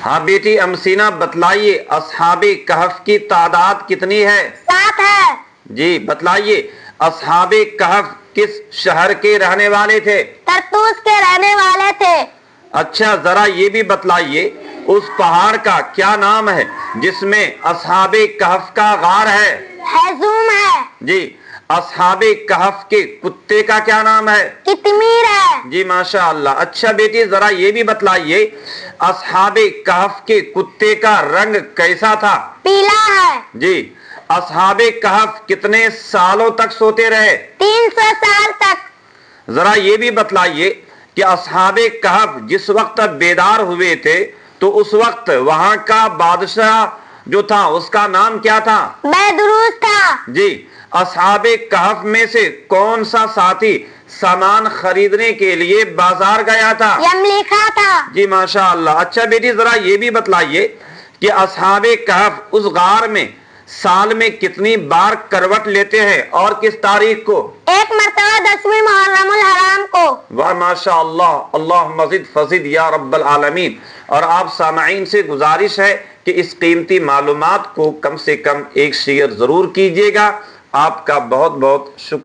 ہاں بیٹی امسینہ بتلائیے اصحاب کہف کی تعداد کتنی ہے؟ 7 ہے۔ جی بتلائیے اصحاب کہف کس شہر کے رہنے والے تھے؟ ترتوس کے رہنے والے تھے۔ اچھا ذرا یہ بھی بتلائیے اس پہاڑ کا کیا نام ہے جس میں اصحاب کہف کا غار ہے؟ ہیزوم ہے۔ جی اصحاب کہف کے کتے کا کیا نام ہے؟ قطمیر ہے۔ جی ماشاءاللہ۔ اچھا بیٹی ذرا یہ بھی بتلائیے اصحاب کہف کے کتے کا رنگ کیسا تھا؟ پیلا ہے۔ جی اصحاب کہف کتنے سالوں تک سوتے رہے؟ 300 سال تک۔ ذرا یہ بھی بتلائیے کہ اصحاب کہف جس وقت بیدار ہوئے تھے تو اس وقت وہاں کا بادشاہ جو تھا اس کا نام کیا تھا؟ بیدروس تھا۔ جی اصحاب کہف میں سے کون سا ساتھی سامان خریدنے کے لیے بازار گیا تھا؟ یملیکھا تھا۔ جی ماشاءاللہ۔ اچھا بیٹی ذرا یہ بھی بتلائیے کہ اصحاب کہف اس غار میں سال میں کتنی بار کروٹ لیتے ہیں اور کس تاریخ کو؟ 1 مرتبہ 10ویں محرم الحرام کو۔ واہ ماشاءاللہ، اللہ مزید فزید یا رب العالمین۔ اور آپ سامعین سے گزارش ہے کہ اس قیمتی معلومات کو کم سے کم ایک شیئر ضرور کیجیے گا۔ آپ کا بہت بہت شکریہ۔